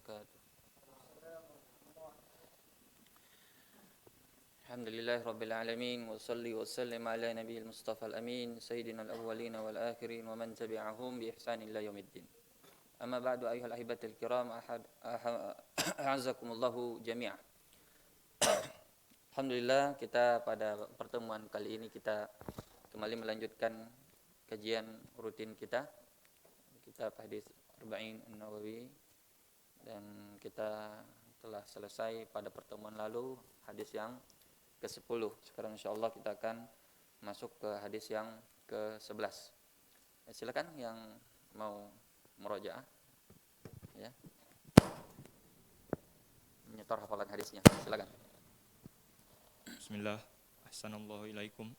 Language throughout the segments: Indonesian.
wabarakatuh. Alhamdulillah rabbil alamin wa salli wa sallim ala nabiyil mustafa al-amin sayyidina al-awwalin wal akhirin wa man tabi'ahum bi ihsan ila yaumiddin. Amma ba'du ayyuhal ahibatil kiram a'azzakumullahu jami'an. Alhamdulillah kita pada pertemuan kali ini kita kembali melanjutkan kajian rutin kita kitab hadis Arba'in An-Nawawi, dan kita telah selesai pada pertemuan lalu hadis yang ke-10. Sekarang insyaallah kita akan masuk ke hadis yang ke-11. Silakan yang mau murojaah ya. Menyetor hafalan hadisnya. Silakan. Bismillah. Ahsanallahu ilaikum.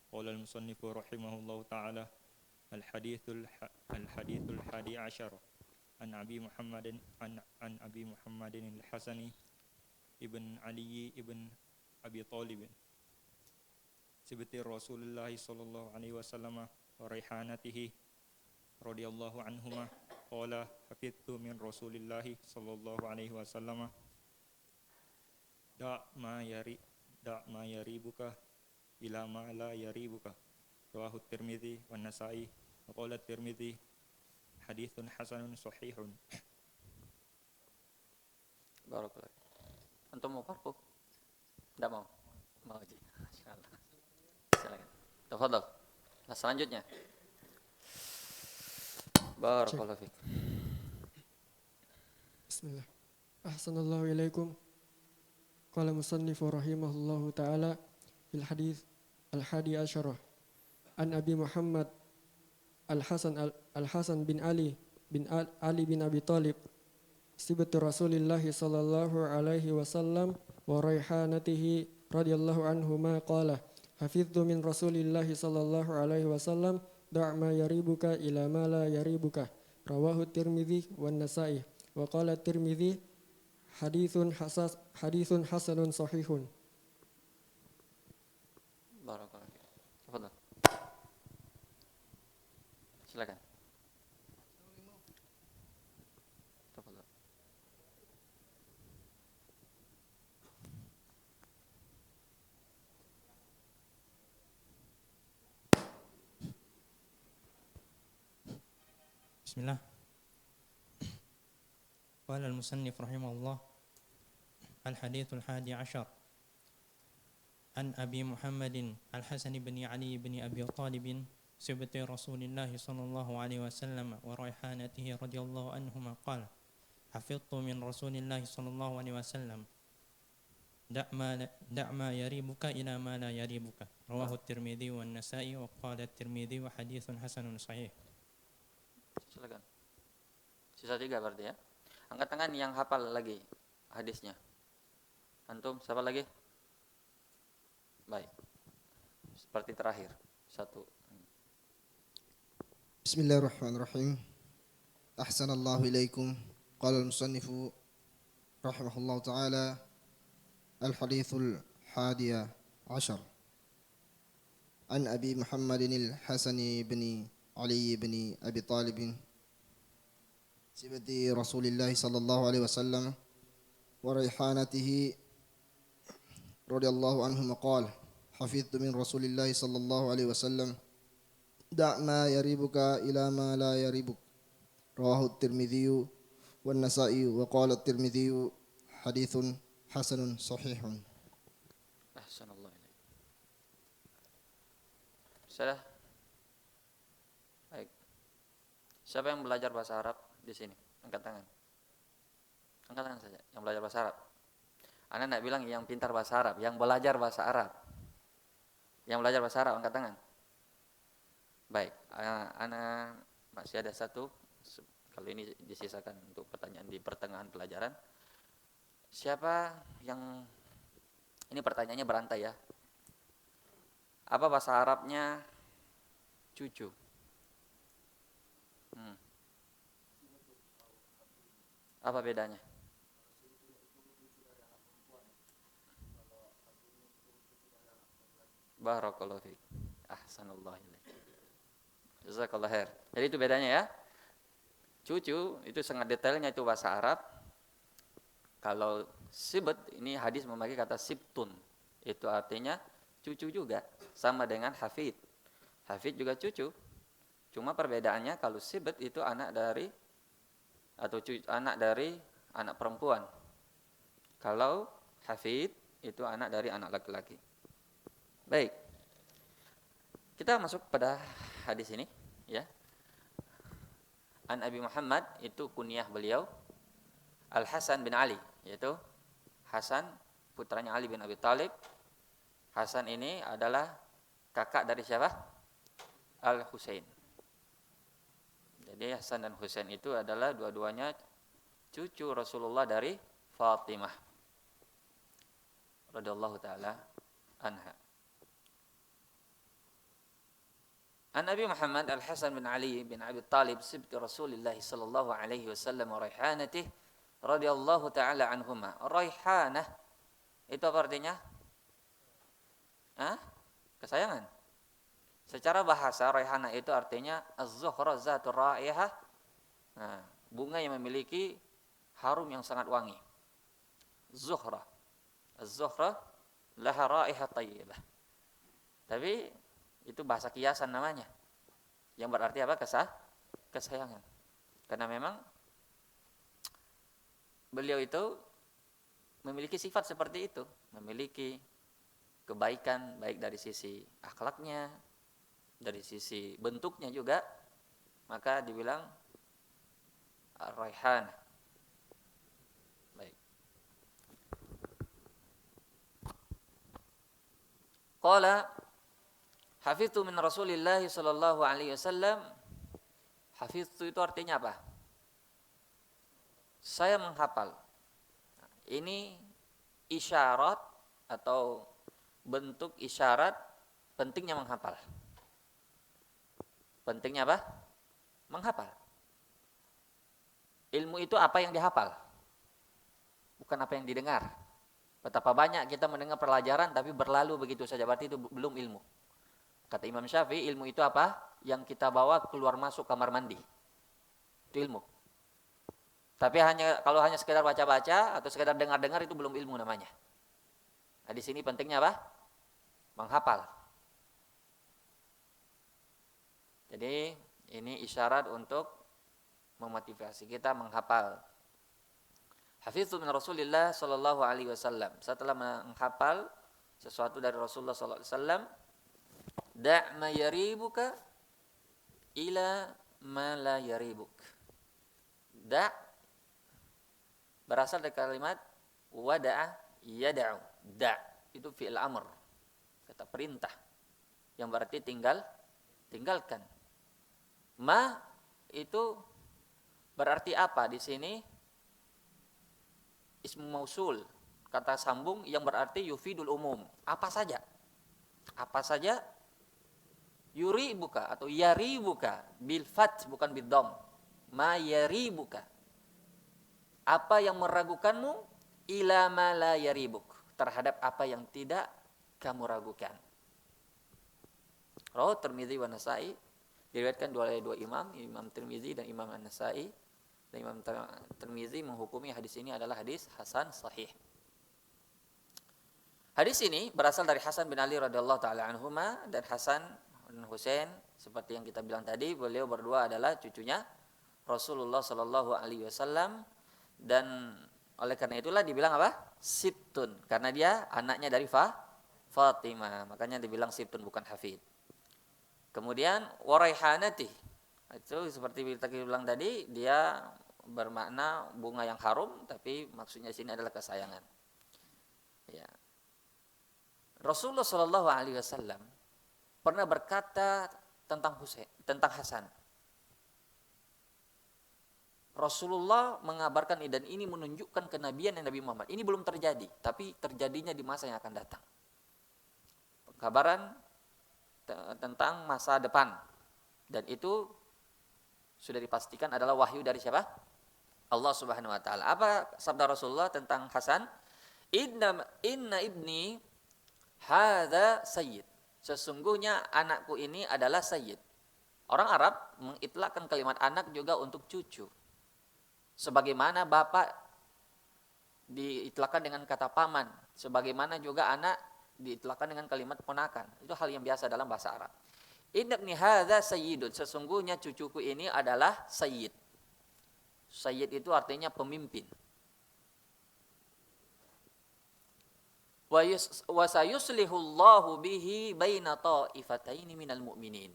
Qala al-musannifu rahimahullahu ta'ala al-hadithul hadi asyar an Abi Muhammadin al-Hasani ibn Ali ibn Abi Talib sibti Rasulullah sallallahu alaihi wasallam wa raihanatihi radhiyallahu anhuma qala hafidtu min Rasulillah sallallahu alaihi wasallam da' ma yaribuka ila ma la yaribuka rawahu Tirmidzi wan Nasa'i wa qala Tirmidzi haditsun hasanun sahihun. Barakallahu. Antum mau parpo? Enggak mau. Mau aja. Insyaallah. Silakan. Tafadhal. Nah, selanjutnya. Barakallahu fiik. Bismillah. Ahsanallahu ilaikum. Qala musannifu rahimahullahu ta'ala fil hadith al-hadi asyarah an Abi Muhammad Al-Hasan bin Ali bin Abi Talib sibti Rasulillah sallallahu alaihi wasallam wa raihanatihi radhiyallahu anhuma qala hafidtu min Rasulillah sallallahu alaihi wasallam da' ma yaribuka ila ma la yaribuka rawahu Tirmidzi wan Nasa'i wa qala Tirmidzi hadithun hasanun sahihun. Barakallahu fiik. Tafadhal. Silakan. Tafadhal. Bismillah. Qala al-musannif rahimahullah al-hadithul hadi asyar an Abi Muhammadin al-Hasan bin Ali bin Abi Talib sibti Rasulillah sallallahu alaihi wasallam wa raihanatihi radhiyallahu anhuma qala hafidtu min Rasulillah sallallahu alaihi wasallam da' ma yaribuka ila ma la yaribuka rawahu Tirmidzi wan Nasa'i wa qala Tirmidzi wa haditsun hasanun sahih. Silakan. Sisa 3 berarti ya. Angkat tangan yang hafal lagi hadisnya. Antum siapa lagi? Baik. Seperti terakhir. 1. Bismillahirrahmanirrahim. Ahsanallahu ilaikum. Qala al-musannifu rahimahullahu ta'ala al-hadithul hadiya asyar an Abi Muhammadin al-Hasani bin Ali bin Abi Talib sibti Rasulillah sallallahu alaihi wasallam wa raihanatihi radhiyallahu anhu qala hafidtu min Rasulillah sallallahu alaihi wasallam da' ma yaribuka ila ma la yaribuk rawahu Tirmidzi wan Nasa'i wa qala Tirmidzi haditsun hasanun sahihun. Ahsanallahu ilaik. Sudah? Baik. Siapa yang belajar bahasa Arab di sini? Angkat tangan. Angkat tangan saja yang belajar bahasa Arab. Anda enggak bilang yang pintar bahasa Arab, yang belajar bahasa Arab. Yang belajar bahasa Arab angkat tangan. Baik, Ana masih ada 1. Kali ini disisakan untuk pertanyaan di pertengahan pelajaran. Siapa yang ini pertanyaannya berantai ya. Apa bahasa Arabnya cucu? Apa bedanya? Barakallahu fiik. Ahsanallahu ilaik. Jazakallahu khair. Jadi itu bedanya ya. Cucu itu sangat detailnya itu bahasa Arab. Kalau sibt ini hadis memakai kata sibtun. Itu artinya cucu juga, sama dengan hafid. Hafid juga cucu. Cuma perbedaannya kalau sibt itu anak dari anak perempuan. Kalau hafid itu anak dari anak laki-laki. Baik. Kita masuk pada hadis ini, ya. An Abi Muhammad itu kunyah beliau Al Hasan bin Ali, yaitu Hasan putranya Ali bin Abi Thalib. Hasan ini adalah kakak dari siapa? Al Husain. Jadi Hasan dan Husain itu adalah dua-duanya cucu Rasulullah dari Fatimah radhiyallahu taala anha. An Nabi Muhammad Al Hasan bin Ali bin Abi Thalib sibti Rasulullah sallallahu alaihi wasallam wa raihanatih radhiyallahu taala anhuma. Raihanah itu apa artinya? Kesayangan. Secara bahasa raihanah itu artinya az-zuhra zatur raihah. Nah, bunga yang memiliki harum yang sangat wangi. Zuhra. Az-zuhra laha raihah thayyibah. Tapi itu bahasa kiasan namanya. Yang berarti apa? Kesayangan. Karena memang beliau itu memiliki sifat seperti itu, memiliki kebaikan baik dari sisi akhlaknya, dari sisi bentuknya juga, maka dibilang raihan. Baik. Qala hafiztu min Rasulillah sallallahu alaihi wasallam. Hafiztu itu artinya apa? Saya menghafal. Ini isyarat atau bentuk isyarat pentingnya menghafal. Pentingnya apa? Menghafal. Ilmu itu apa yang dihafal, bukan apa yang didengar. Betapa banyak kita mendengar pelajaran tapi berlalu begitu saja, berarti itu belum ilmu. Kata Imam Syafi'i, ilmu itu apa? Yang kita bawa keluar masuk kamar mandi. Itu ilmu. Tapi kalau hanya sekedar baca-baca atau sekedar dengar-dengar itu belum ilmu namanya. Nah, di sini pentingnya apa? Menghafal. Jadi ini isyarat untuk memotivasi kita menghafal. Hafiztu min Rasulillah sallallahu alaihi wasallam. Setelah menghafal sesuatu dari Rasulullah sallallahu alaihi wasallam, da' ma yaribuka ila ma la yaribuk. Da' berasal dari kalimat wada'a yada'u. Da' itu fi'il amr, kata perintah, yang berarti tinggalkan. Ma itu berarti apa di sini? Ismu mausul, kata sambung yang berarti yufidul umum. Apa saja? Apa saja? Yuribuka atau yaribuka bil fath bukan bid dham. Ma yaribuka. Apa yang meragukanmu? Ila ma la yaribuk. Terhadap apa yang tidak kamu ragukan. Rawahu Tirmidzi wa Nasa'i, diriwayatkan oleh dua imam, Imam Tirmidzi dan Imam An-Nasa'i. Dan Imam Tirmidzi menghukumi hadis ini adalah hadis hasan sahih. Hadis ini berasal dari Hasan bin Ali radhiyallahu taala anhuma dan Hasan bin Husain, seperti yang kita bilang tadi, beliau berdua adalah cucunya Rasulullah sallallahu alaihi wasallam, dan oleh karena itulah dibilang apa? Sibtun, karena dia anaknya dari Fatimah, makanya dibilang sibtun bukan hafid. Kemudian waraihanati, itu seperti kita bilang tadi, dia bermakna bunga yang harum, tapi maksudnya sini adalah kesayangan. Ya. Rasulullah Shallallahu Alaihi Wasallam pernah berkata tentang Hasan. Rasulullah mengabarkan ini, dan ini menunjukkan kenabian Nabi Muhammad. Ini belum terjadi, tapi terjadinya di masa yang akan datang. Kabaran tentang masa depan, dan itu sudah dipastikan adalah wahyu dari siapa? Allah Subhanahu wa taala. Apa sabda Rasulullah tentang Hasan? Inna ibni hadza sayyid. Sesungguhnya anakku ini adalah sayyid. Orang Arab mengitlakkan kalimat anak juga untuk cucu. Sebagaimana bapak diitlakkan dengan kata paman, sebagaimana juga anak diitlakkan dengan kalimat ponakan. Itu hal yang biasa dalam bahasa Arab. Inna ibni hadza sayyidun, sesungguhnya cucuku ini adalah sayyid. Sayyid itu artinya pemimpin. Wa sayuslihullahu bihi baina ta'ifataini minal mu'minin.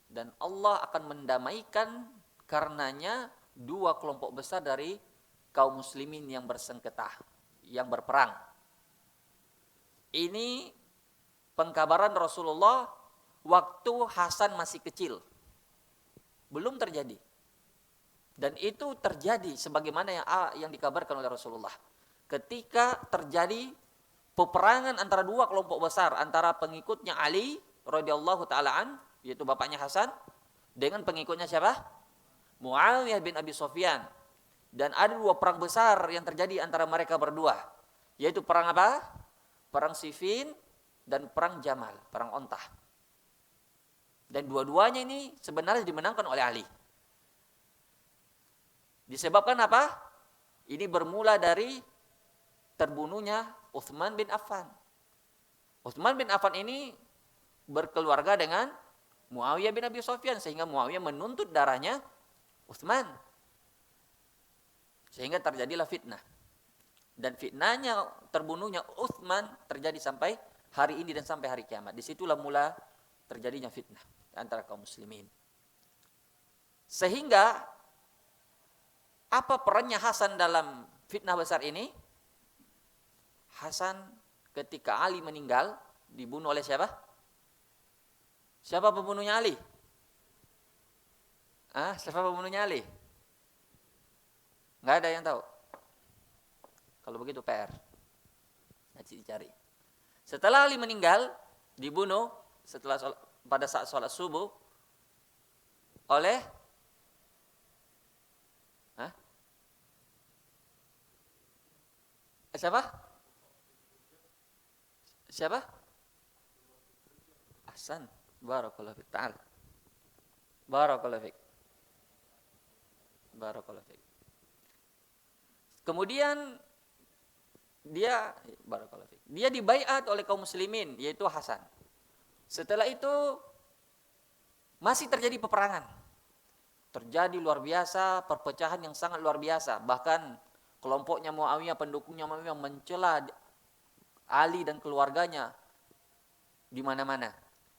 Dan Allah akan mendamaikan karenanya dua kelompok besar dari kaum muslimin yang bersengketa, yang berperang. Ini pengkabaran Rasulullah waktu Hasan masih kecil. Belum terjadi. Dan itu terjadi sebagaimana yang dikabarkan oleh Rasulullah. Ketika terjadi peperangan antara dua kelompok besar, antara pengikutnya Ali radhiyallahu taala an, yaitu bapaknya Hasan, dengan pengikutnya siapa? Muawiyah bin Abi Sufyan. Dan ada dua perang besar yang terjadi antara mereka berdua, yaitu perang apa? Perang Siffin dan perang Jamal, perang Ontah. Dan dua-duanya ini sebenarnya dimenangkan oleh Ali. Disebabkan apa? Ini bermula dari terbunuhnya Utsman bin Affan. Utsman bin Affan ini berkeluarga dengan Muawiyah bin Abi Sufyan, sehingga Muawiyah menuntut darahnya Utsman. Sehingga terjadilah fitnah. Dan fitnahnya terbunuhnya Utsman terjadi sampai hari ini dan sampai hari kiamat. Disitulah mula terjadinya fitnah antara kaum muslimin. Sehingga apa perannya Hasan dalam fitnah besar ini? Hasan ketika Ali meninggal dibunuh oleh siapa? Siapa pembunuhnya Ali? Siapa pembunuhnya Ali? Nggak ada yang tahu. Kalau begitu PR. Nanti dicari. Setelah Ali meninggal, dibunuh pada saat sholat subuh oleh siapa? Siapa? Hasan. Barakallahu fiik. Ta'al. Barakallahu fiik. Barakallahu fiik. Kemudian dia dibaiat oleh kaum muslimin, yaitu Hasan. Setelah itu masih terjadi peperangan. Terjadi luar biasa, perpecahan yang sangat luar biasa. Bahkan kelompoknya Muawiyah, pendukungnya Muawiyah mencela Ali dan keluarganya di mana-mana.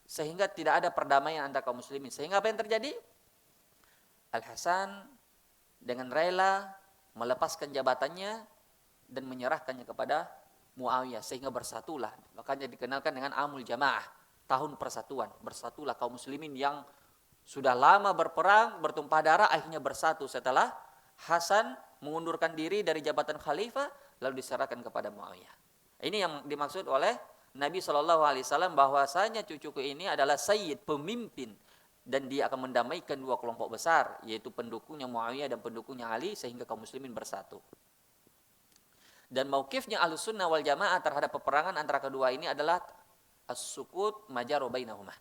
Sehingga tidak ada perdamaian antara kaum muslimin. Sehingga apa yang terjadi? Al-Hasan dengan rela melepaskan jabatannya dan menyerahkannya kepada Muawiyah, sehingga bersatulah. Makanya dikenalkan dengan Amul Jamaah, tahun persatuan. Bersatulah kaum muslimin yang sudah lama berperang, bertumpah darah, akhirnya bersatu setelah Hasan mengundurkan diri dari jabatan khalifah lalu diserahkan kepada Muawiyah. Ini yang dimaksud oleh Nabi SAW, bahwasanya cucuku ini adalah sayyid, pemimpin, dan dia akan mendamaikan dua kelompok besar, yaitu pendukungnya Muawiyah dan pendukungnya Ali, sehingga kaum muslimin bersatu. Dan mauqifnya Ahlussunnah wal Jamaah terhadap peperangan antara kedua ini adalah as-sukut majaru bainahuma.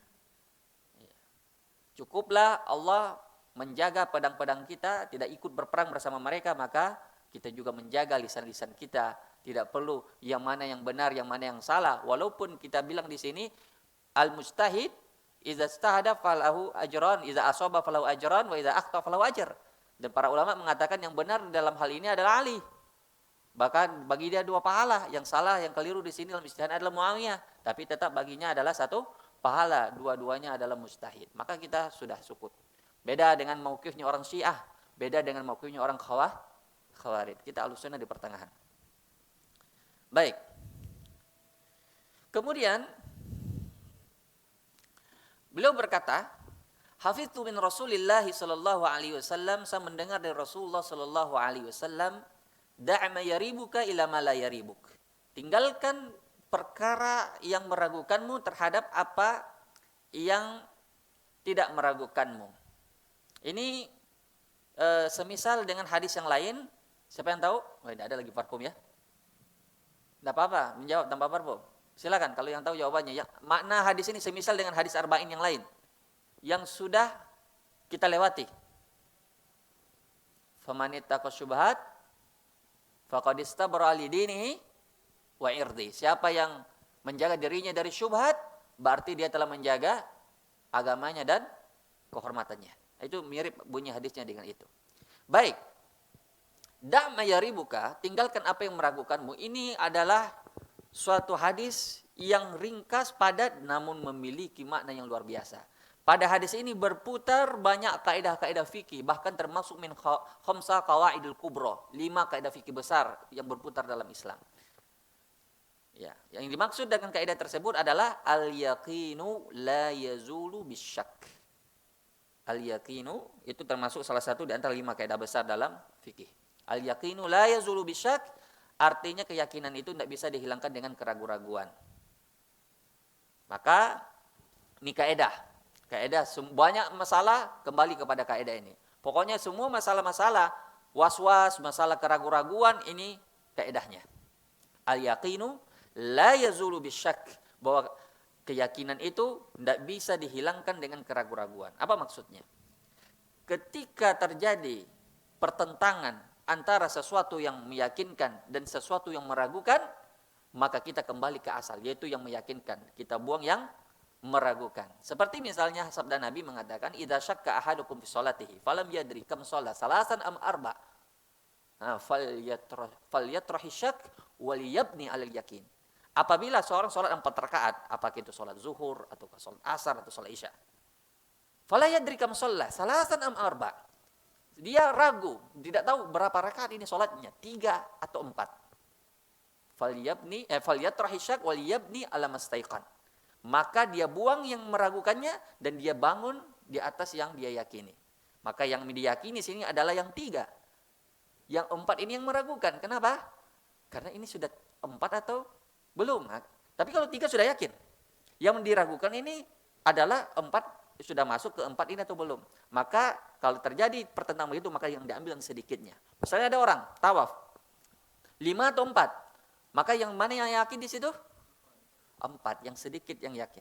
Cukuplah Allah menjaga pedang-pedang kita, tidak ikut berperang bersama mereka, maka kita juga menjaga lisan-lisan kita. Tidak perlu yang mana yang benar, yang mana yang salah. Walaupun kita bilang di sini al-mujtahid idza ijtahada falahu ajran, idza asaba falahu ajran, wa idza akhta falahu ajr. Dan para ulama mengatakan yang benar dalam hal ini adalah Ali. Bahkan bagi dia dua pahala. Yang salah, yang keliru di sini dalam ijtihad adalah Muawiyah, tapi tetap baginya adalah satu pahala. Dua-duanya adalah mujtahid. Maka kita sudah sukut. Beda dengan mauqifnya orang Syiah, beda dengan mauqifnya orang Khawarij. Kita Ahlussunnah di pertengahan. Baik. Kemudian beliau berkata, hafiztu min Rasulillah sallallahu alaihi wasallam, saya mendengar dari Rasulullah sallallahu alaihi wasallam, da'ma yaribuka ila ma la yaribuk. Tinggalkan perkara yang meragukanmu terhadap apa yang tidak meragukanmu. Ini semisal dengan hadis yang lain. Siapa yang tahu? Tidak ada lagi parfum ya. Tidak apa-apa, menjawab tanpa parfum. Silakan kalau yang tahu jawabannya. Ya, makna hadis ini semisal dengan hadis arba'in yang lain yang sudah kita lewati. Faman ittaqa syubhat faqad istabra li dinihi wa irdi. Siapa yang menjaga dirinya dari syubhat, berarti dia telah menjaga agamanya dan kehormatannya. Itu mirip bunyi hadisnya dengan itu. Baik. Da' ma yaribuka, tinggalkan apa yang meragukanmu. Ini adalah suatu hadis yang ringkas, padat, namun memiliki makna yang luar biasa. Pada hadis ini berputar banyak kaidah-kaidah fikih, bahkan termasuk min khamsa qawaidul kubra, 5 kaidah fikih besar yang berputar dalam Islam. Ya, yang dimaksud dengan kaidah tersebut adalah al-yaqinu la yazulu bisyak. Al-yaqinu itu termasuk salah satu di antara 5 kaidah besar dalam fikih. Al-yaqinu la yazulu bisyak, artinya keyakinan itu tidak bisa dihilangkan dengan keraguan-raguan. Maka ini kaidah banyak masalah kembali kepada kaidah ini. Pokoknya semua masalah-masalah was-was, masalah keraguan-raguan, ini kaidahnya. Al-yaqinu la yazulu bisyak, bahwa keyakinan itu tidak bisa dihilangkan dengan keraguan-raguan. Apa maksudnya? Ketika terjadi pertentangan antara sesuatu yang meyakinkan dan sesuatu yang meragukan, maka kita kembali ke asal, yaitu yang meyakinkan. Kita buang yang meragukan. Seperti misalnya sabda Nabi mengatakan, idza syakka ahadukum fi sholatihi falam yadri kam shalla salasan am arba, falyatrahi syak wal yabni 'alal yakin. Apabila seorang sholat 4 rakaat, apakah itu sholat zuhur atau sholat asar atau sholat isya, fala yadri kam shalla salasan am arba, dia ragu, tidak tahu berapa rakaat ini sholatnya, 3 atau 4. Falyatrahi syak wal yabni 'ala mastaiqan. Maka dia buang yang meragukannya dan dia bangun di atas yang dia yakini. Maka yang diyakini sini adalah yang 3. Yang 4 ini yang meragukan. Kenapa? Karena ini sudah 4 atau belum. Tapi kalau 3 sudah yakin. Yang diragukan ini adalah 4 sudah masuk ke 4 ini atau belum. Maka kalau terjadi pertentangan begitu, maka yang diambil yang sedikitnya. Misalnya ada orang tawaf 5 atau 4. Maka yang mana yang yakin di situ? 4, yang sedikit yang yakin.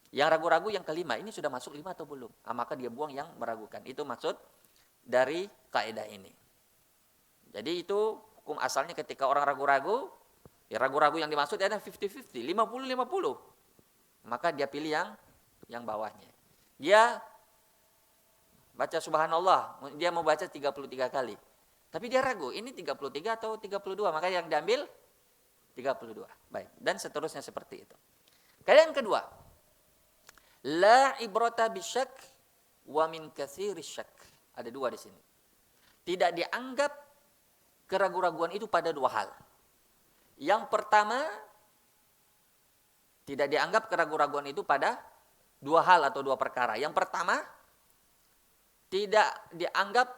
Yang ragu-ragu yang kelima, ini sudah masuk 5 atau belum? Maka dia buang yang meragukan. Itu maksud dari kaidah ini. Jadi itu hukum asalnya ketika orang ragu-ragu, ya ragu-ragu yang dimaksud adalah 50-50, 50-50. Maka dia pilih yang bawahnya. Dia baca subhanallah, dia mau baca 33 kali. Tapi dia ragu, ini 33 atau 32, maka yang diambil 32. Baik, dan seterusnya seperti itu. Kaidah yang kedua, la ibrata bisyak wa min katsiris syak. Ada 2 di sini. Tidak dianggap keraguan-raguan itu pada 2 hal. Yang pertama, tidak dianggap keraguan-raguan itu pada 2 hal atau 2 perkara. Yang pertama, tidak dianggap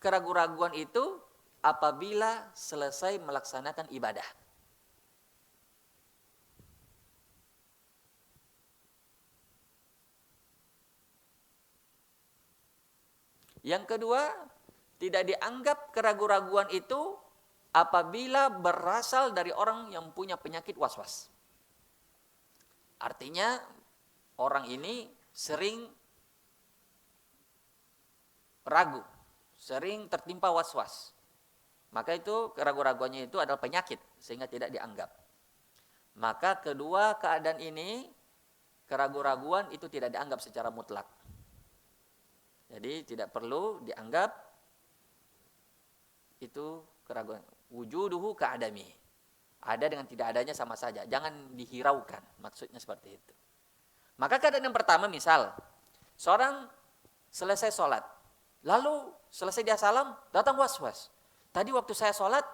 keraguan-raguan itu apabila selesai melaksanakan ibadah. Yang kedua, tidak dianggap keraguan-raguan itu apabila berasal dari orang yang punya penyakit was-was. Artinya orang ini sering ragu, sering tertimpa was-was. Maka itu keraguan-raguannya itu adalah penyakit sehingga tidak dianggap. Maka kedua keadaan ini, keraguan-raguan itu tidak dianggap secara mutlak. Jadi tidak perlu dianggap itu keraguan. Wujuduhu ka'adami. Ada dengan tidak adanya sama saja. Jangan dihiraukan. Maksudnya seperti itu. Maka keadaan yang pertama, misal seorang selesai sholat, lalu selesai dia salam, datang was-was. Tadi waktu saya sholat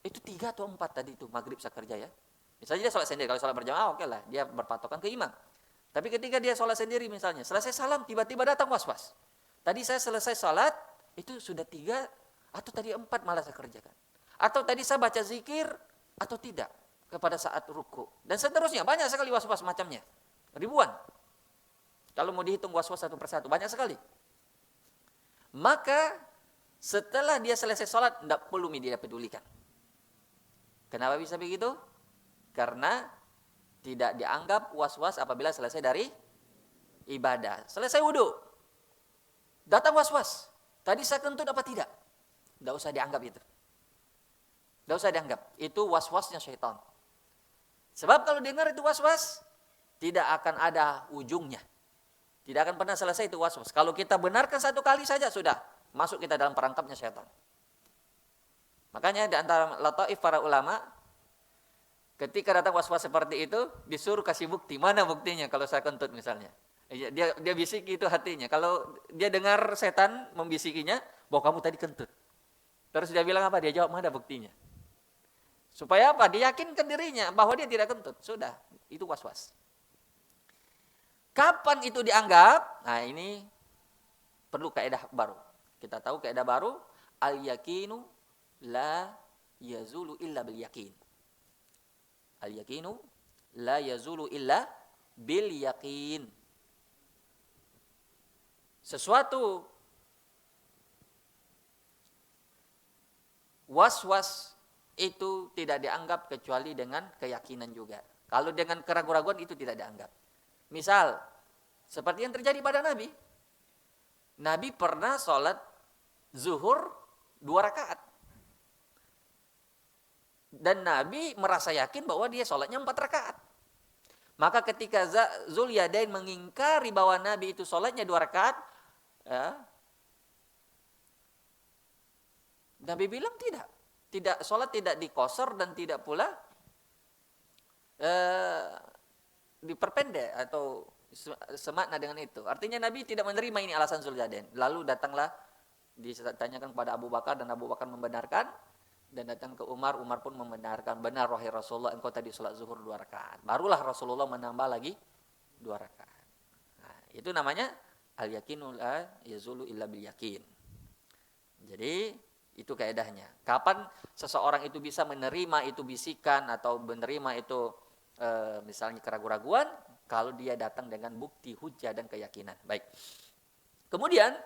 itu 3 atau 4 tadi itu maghrib saya kerja ya. Misalnya dia sholat sendiri. Kalau sholat berjamaah oke lah, dia berpatokan ke imam. Tapi ketika dia sholat sendiri misalnya, selesai salam tiba-tiba datang was-was. Tadi saya selesai sholat, itu sudah 3 atau tadi 4 malah saya kerjakan. Atau tadi saya baca zikir atau tidak kepada saat ruku. Dan seterusnya, banyak sekali was-was macamnya. Ribuan. Kalau mau dihitung was-was satu persatu, banyak sekali. Maka setelah dia selesai sholat, tidak perlu dia pedulikan. Kenapa bisa begitu? Karena tidak dianggap was-was apabila selesai dari ibadah. Selesai wudhu. Datang was-was. Tadi saya kentut apa tidak? Tidak usah dianggap itu. Tidak usah dianggap. Itu was-wasnya syaitan. Sebab kalau dengar itu was-was, tidak akan ada ujungnya. Tidak akan pernah selesai itu was-was. Kalau kita benarkan satu kali saja, sudah. Masuk kita dalam perangkapnya syaitan. Makanya di antara lataif para ulama, ketika datang was-was seperti itu, disuruh kasih bukti. Mana buktinya kalau saya kentut misalnya? Dia bisiki itu hatinya. Kalau dia dengar setan membisikinya, bahwa kamu tadi kentut. Terus dia bilang apa? Dia jawab, mana buktinya? Supaya apa? Dia yakinkan dirinya bahwa dia tidak kentut. Sudah, itu was-was. Kapan itu dianggap? Nah ini perlu kaidah baru. Kita tahu kaidah baru, al-yakinu la yazulu illa bil yakin. Al-yakinu la yazulu illa bil yakin. Sesuatu was-was itu tidak dianggap kecuali dengan keyakinan juga. Kalau dengan keraguan-raguan itu tidak dianggap. Misal, seperti yang terjadi pada Nabi. Nabi pernah sholat zuhur 2 rakaat. Dan Nabi merasa yakin bahwa dia sholatnya 4 rakaat. Maka ketika Zulyadain mengingkari bahwa Nabi itu sholatnya 2 rakaat, ya, Nabi bilang tidak sholat tidak dikosor dan tidak pula diperpendek atau semakna dengan itu. Artinya Nabi tidak menerima ini alasan Zulyadain. Lalu datanglah ditanyakan kepada Abu Bakar dan Abu Bakar membenarkan, dan datang ke Umar pun membenarkan, benar wahai Rasulullah engkau tadi sholat zuhur 2 rakaat. Barulah Rasulullah menambah lagi 2 rakaat. Nah, itu namanya al-yakinu la yazulu illa bil yakin. Jadi itu kaidahnya. Kapan seseorang itu bisa menerima itu bisikan atau menerima itu misalnya keraguan-raguan, kalau dia datang dengan bukti, hujjah dan keyakinan. Baik. Kemudian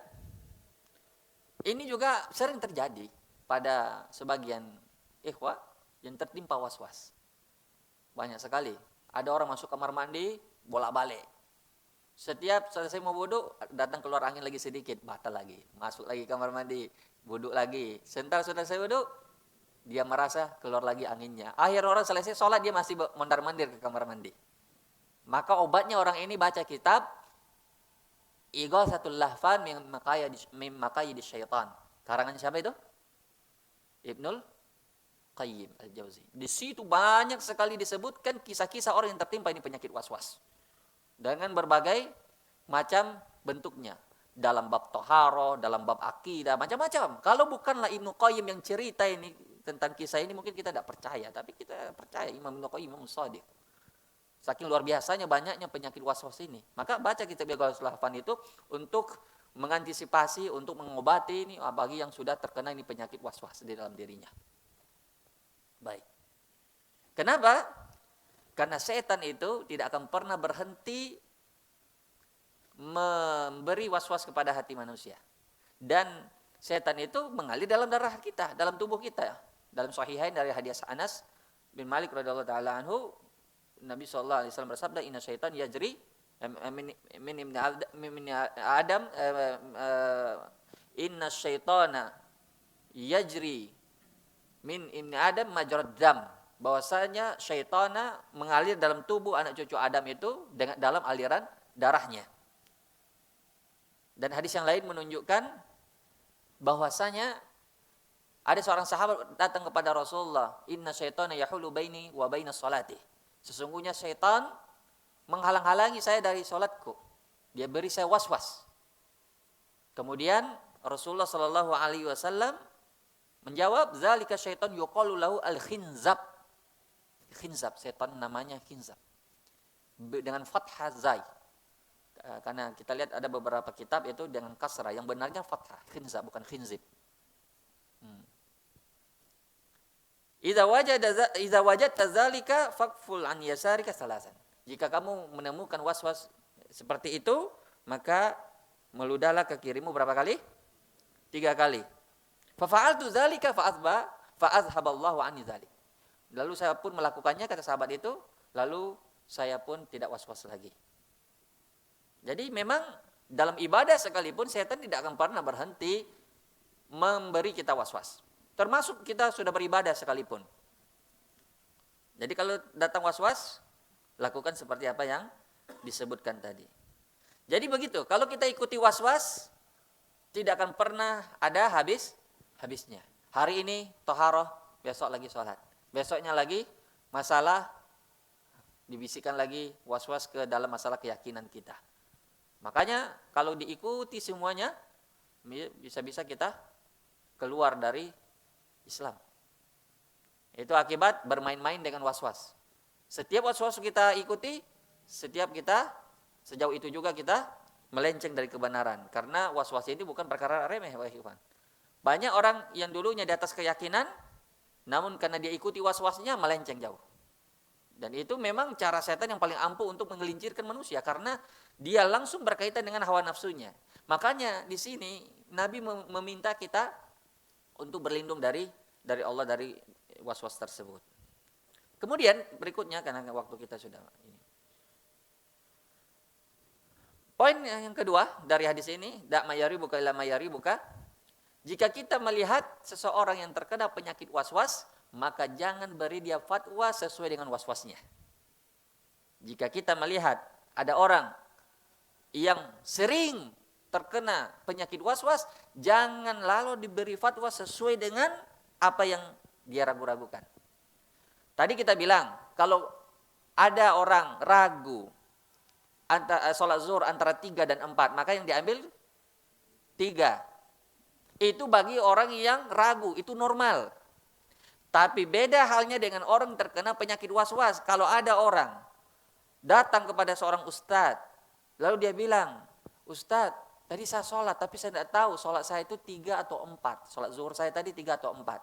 ini juga sering terjadi pada sebagian ikhwah yang tertimpa was-was. Banyak sekali. Ada orang masuk kamar mandi, bolak-balik. Setiap selesai mau wudhu, datang keluar angin lagi sedikit, batal lagi. Masuk lagi kamar mandi, wudhu lagi. Sebentar sudah selesai wudhu, dia merasa keluar lagi anginnya. Akhir orang selesai sholat, dia masih mondar-mandir ke kamar mandi. Maka obatnya orang ini baca kitab Ighatsatul Lahfan min Maqayidis Syaitan. Karangan siapa itu? Ibnul Qayyim Al-Jauzi. Di situ banyak sekali disebutkan kisah-kisah orang yang tertimpa ini penyakit was-was. Dengan berbagai macam bentuknya. Dalam bab toharo, dalam bab akidah, macam-macam. Kalau bukanlah Ibnu Qayyim yang cerita ini tentang kisah ini, mungkin kita tidak percaya. Tapi kita percaya Imam Ibnu Qayyim, Imam Shadiq. Saking luar biasanya banyaknya penyakit was-was ini. Maka baca kitab Ighatsatul Lahfan itu untuk mengantisipasi, untuk mengobati ini bagi yang sudah terkena ini penyakit was-was di dalam dirinya. Baik. Kenapa? Karena setan itu tidak akan pernah berhenti memberi was-was kepada hati manusia. Dan setan itu mengalir dalam darah kita, dalam tubuh kita. Dalam Sahihain dari hadis Anas bin Malik radhiyallahu taala anhu, Nabi sallallahu alaihi wasallam bersabda, "Inna syaitan yajri min ibni Adam inna syaitana yajri min ibni Adam majrad dam." Bahwasanya syaitana mengalir dalam tubuh anak cucu Adam itu dengan dalam aliran darahnya. Dan hadis yang lain menunjukkan bahwasanya ada seorang sahabat datang kepada Rasulullah, "Inna syaitana yahulu baini wa baina sholati." Sesungguhnya syaitan menghalang-halangi saya dari sholatku. Dia beri saya was-was. Kemudian Rasulullah sallallahu alaihi wasallam menjawab, "Zalika syaitan yuqalu lahu al-khinzab." Khinzab, setan namanya khinzab. Dengan fathah zai. Karena kita lihat ada beberapa kitab itu dengan kasrah, yang benarnya fathah, khinzab bukan khinzib. Idza wajadta zalika faqful an yasarika salasan. Jika kamu menemukan was-was seperti itu, maka meludahlah ke kirimu berapa kali? 3 kali. Fa fa'altu zalika fa azhaballahu anni zalik. Lalu saya pun melakukannya, kata sahabat itu, lalu saya pun tidak was-was lagi. Jadi memang dalam ibadah sekalipun setan tidak akan pernah berhenti memberi kita was-was. Termasuk kita sudah beribadah sekalipun. Jadi kalau datang was-was, lakukan seperti apa yang disebutkan tadi. Jadi begitu, kalau kita ikuti was-was, tidak akan pernah ada habisnya. Hari ini toharoh, besok lagi sholat. Besoknya lagi masalah, dibisikkan lagi was-was ke dalam masalah keyakinan kita. Makanya kalau diikuti semuanya, bisa-bisa kita keluar dari Islam. Itu akibat bermain-main dengan was-was. Setiap was-was kita ikuti, sejauh itu juga kita melenceng dari kebenaran. Karena was-was ini bukan perkara remeh, Pak. Banyak orang yang dulunya di atas keyakinan, namun karena dia ikuti was-wasnya melenceng jauh. Dan itu memang cara setan yang paling ampuh untuk menggelincirkan manusia, karena dia langsung berkaitan dengan hawa nafsunya. Makanya di sini Nabi meminta kita untuk berlindung dari Allah, dari was-was tersebut. Kemudian berikutnya, karena waktu kita sudah ini. Poin yang kedua dari hadis ini, da' mayaribuka ila mayaribuka. Jika kita melihat seseorang yang terkena penyakit was-was, maka jangan beri dia fatwa sesuai dengan was-wasnya. Jika kita melihat ada orang yang sering terkena penyakit was-was, jangan lalu diberi fatwa sesuai dengan apa yang dia ragu-ragukan. Tadi kita bilang, kalau ada orang ragu sholat zuhur antara 3 dan 4, maka yang diambil 3. Itu bagi orang yang ragu, itu normal. Tapi beda halnya dengan orang terkena penyakit was-was. Kalau ada orang datang kepada seorang ustadz, lalu dia bilang, "Ustadz, tadi saya sholat, tapi saya tidak tahu sholat saya itu 3 atau 4. Sholat zuhur saya tadi 3 atau 4.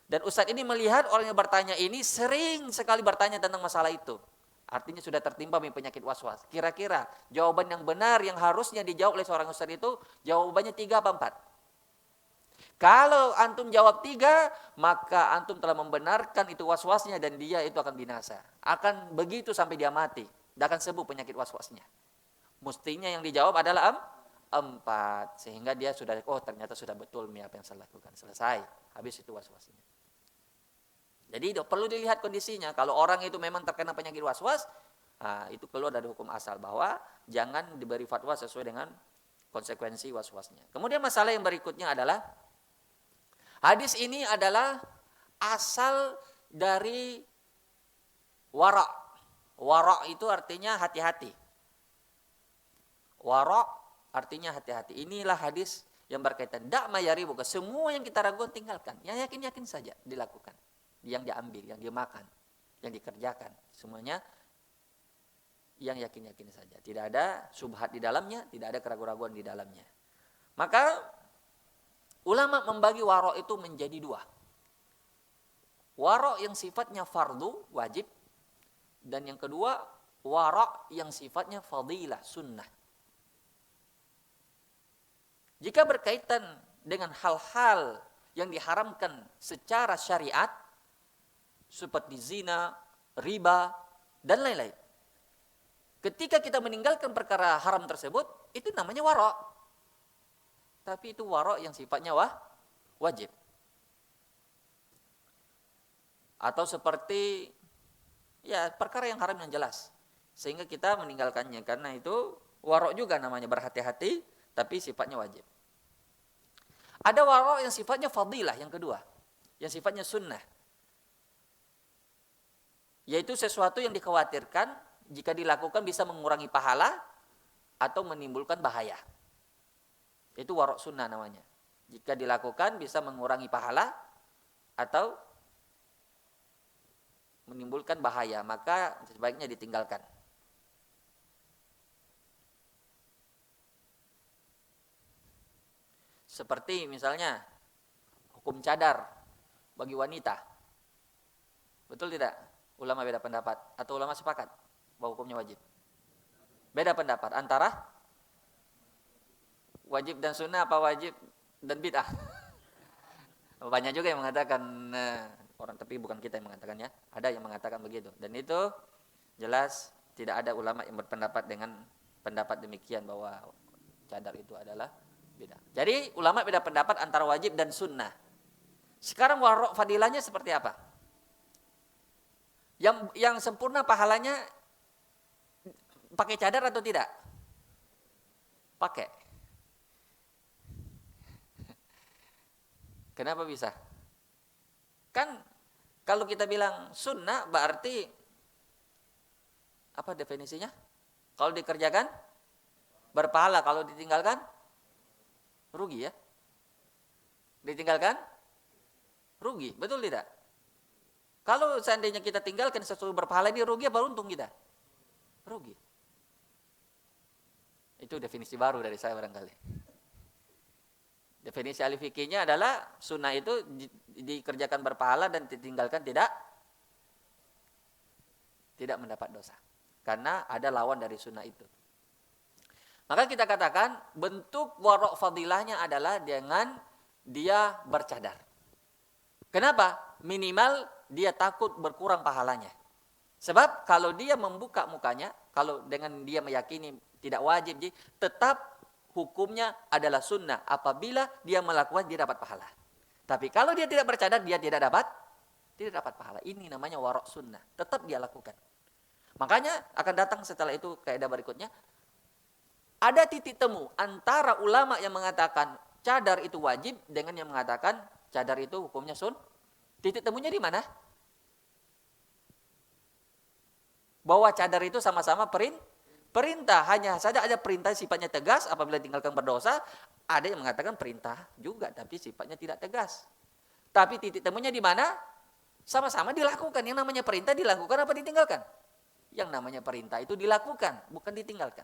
Dan ustadz ini melihat orang yang bertanya ini sering sekali bertanya tentang masalah itu. Artinya sudah tertimpa penyakit was-was. Kira-kira jawaban yang benar yang harusnya dijawab oleh seorang ustadz itu, jawabannya 3 apa 4? Kalau antum jawab 3, maka antum telah membenarkan itu was-wasnya dan dia itu akan binasa. Akan begitu sampai dia mati. Tidak akan sembuh penyakit was-wasnya. Mestinya yang dijawab adalah 4. Sehingga dia sudah, oh ternyata sudah betul apa yang saya lakukan. Selesai. Habis itu was-wasnya. Jadi perlu dilihat kondisinya. Kalau orang itu memang terkena penyakit was-was, itu keluar dari hukum asal bahwa jangan diberi fatwa sesuai dengan konsekuensi was-wasnya. Kemudian masalah yang berikutnya adalah, hadis ini adalah asal dari wara'. Wara' itu artinya hati-hati. Wara' artinya hati-hati. Inilah hadis yang berkaitan. Da' mayari bukan. Semua yang kita ragukan tinggalkan. Yang yakin-yakin saja dilakukan. Yang diambil, yang dimakan, yang dikerjakan. Semuanya yang yakin-yakin saja. Tidak ada subhat di dalamnya, tidak ada keraguan-raguan di dalamnya. Maka ulama membagi waro' itu menjadi 2. Waro' yang sifatnya fardu, wajib. Dan yang kedua, waro' yang sifatnya fadilah, sunnah. Jika berkaitan dengan hal-hal yang diharamkan secara syariat, seperti zina, riba, dan lain-lain. Ketika kita meninggalkan perkara haram tersebut, itu namanya wara'. Tapi itu wara' yang sifatnya wajib. Atau seperti perkara yang haram yang jelas. Sehingga kita meninggalkannya. Karena itu wara' juga namanya, berhati-hati, tapi sifatnya wajib. Ada wara' yang sifatnya fadilah, yang kedua. Yang sifatnya sunnah. Yaitu sesuatu yang dikhawatirkan jika dilakukan bisa mengurangi pahala atau menimbulkan bahaya. Itu wara' sunnah namanya. Jika dilakukan bisa mengurangi pahala atau menimbulkan bahaya, maka sebaiknya ditinggalkan. Seperti misalnya hukum cadar bagi wanita. Betul tidak? Ulama beda pendapat atau ulama sepakat bahwa hukumnya wajib? Beda pendapat antara wajib dan sunnah apa wajib dan bid'ah? Banyak juga yang mengatakan orang, tapi bukan kita yang mengatakannya. Ada yang mengatakan begitu. Dan itu jelas tidak ada ulama yang berpendapat dengan pendapat demikian bahwa cadar itu adalah bid'ah. Jadi ulama beda pendapat antara wajib dan sunnah. Sekarang warok fadilahnya seperti apa? Yang sempurna pahalanya pakai cadar atau tidak? Pakai. Kenapa bisa? Kan kalau kita bilang sunnah berarti apa definisinya? Kalau dikerjakan berpahala, kalau ditinggalkan rugi ya. Ditinggalkan rugi, betul tidak? Kalau seandainya kita tinggalkan sesuatu berpahala, ini rugi apa untung kita? Rugi. Itu definisi baru dari saya barangkali. Definisi ahli fikihnya adalah sunnah itu dikerjakan berpahala dan ditinggalkan tidak mendapat dosa. Karena ada lawan dari sunnah itu. Maka kita katakan bentuk warok fadilahnya adalah dengan dia bercadar. Kenapa? Minimal dia takut berkurang pahalanya. Sebab kalau dia membuka mukanya, kalau dengan dia meyakini tidak wajib, tetap hukumnya adalah sunnah. Apabila dia melakukan, dia dapat pahala. Tapi kalau dia tidak bercadar, dia tidak dapat pahala. Ini namanya warok sunnah. Tetap dia lakukan. Makanya akan datang setelah itu kaidah berikutnya. Ada titik temu antara ulama yang mengatakan cadar itu wajib dengan yang mengatakan cadar itu hukumnya Titik temunya di mana? Bahwa cadar itu sama-sama perintah, hanya saja ada perintah sifatnya tegas apabila tinggalkan berdosa, ada yang mengatakan perintah juga tapi sifatnya tidak tegas. Tapi titik temunya di mana? Sama-sama dilakukan. Yang namanya perintah dilakukan apa ditinggalkan? Yang namanya perintah itu dilakukan, bukan ditinggalkan.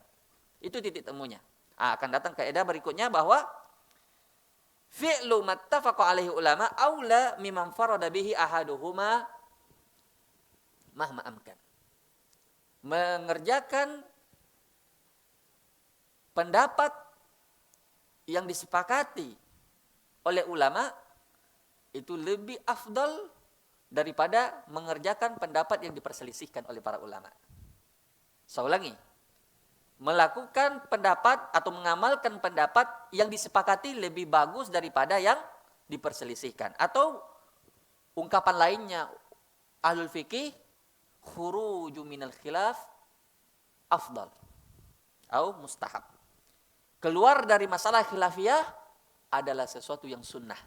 Itu titik temunya. Akan datang kaidah berikutnya bahwa fi'lu mattafaqa alaihi ulama aula mimman farada bihi ahaduhuma mahma amkan. Mengerjakan pendapat yang disepakati oleh ulama itu lebih afdal daripada mengerjakan pendapat yang diperselisihkan oleh para ulama. Saya ulangi. Melakukan pendapat atau mengamalkan pendapat yang disepakati lebih bagus daripada yang diperselisihkan. Atau ungkapan lainnya ahlul fikih, khuruju minal khilaf afdal atau mustahab. Keluar dari masalah khilafiyah adalah sesuatu yang sunnah.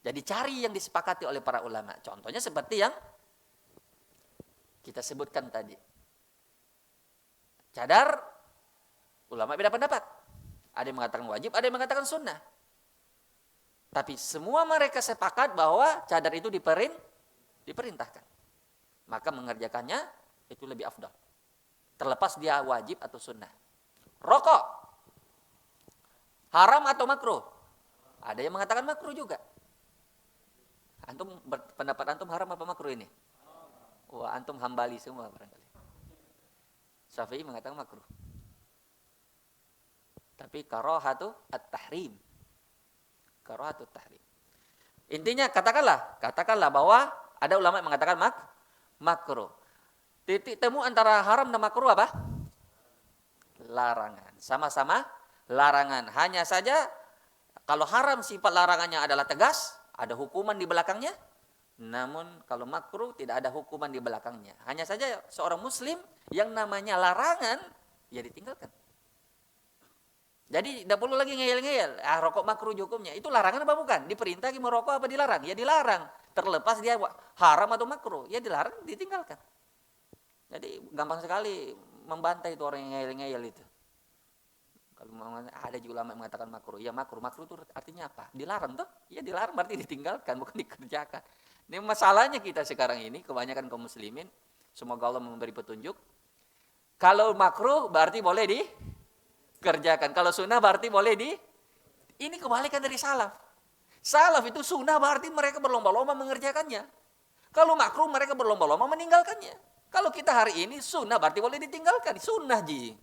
Jadi cari yang disepakati oleh para ulama. Contohnya seperti yang kita sebutkan tadi. Cadar, ulama beda pendapat. Ada yang mengatakan wajib, ada yang mengatakan sunnah. Tapi semua mereka sepakat bahwa cadar itu diperintahkan. Maka mengerjakannya itu lebih afdal. Terlepas dia wajib atau sunnah. Rokok, haram atau makruh? Ada yang mengatakan makruh juga. Pendapat antum haram apa makruh ini? Wah, antum hambali semua barangkali. Syafi'i mengatakan makruh. Tapi karahatu at-tahrim. Karahatu at-tahrim. Intinya katakanlah bahwa ada ulama yang mengatakan makruh. Titik temu antara haram dan makruh apa? Larangan. Sama-sama larangan. Hanya saja kalau haram sifat larangannya adalah tegas, ada hukuman di belakangnya. Namun kalau makruh tidak ada hukuman di belakangnya. Hanya saja seorang muslim yang namanya larangan, ya ditinggalkan. Jadi tidak perlu lagi ngeyel-ngeyel. Rokok makruh hukumnya. Itu larangan apa bukan? Diperintah merokok apa dilarang? Ya dilarang. Terlepas dia haram atau makruh. Ya dilarang, ditinggalkan. Jadi gampang sekali membantai itu orang yang ngeyel-ngeyel itu. Kalau ada juga ulama yang mengatakan makruh. Ya makruh itu artinya apa? Dilarang toh? Ya dilarang berarti ditinggalkan, bukan dikerjakan. Ini masalahnya kita sekarang ini, kebanyakan kaum muslimin, semoga Allah memberi petunjuk. Kalau makruh berarti boleh dikerjakan. Kalau sunnah berarti boleh Ini kebalikan dari salaf. Salaf itu sunnah berarti mereka berlomba-lomba mengerjakannya. Kalau makruh mereka berlomba-lomba meninggalkannya. Kalau kita hari ini sunnah berarti boleh ditinggalkan. Sunnah ji.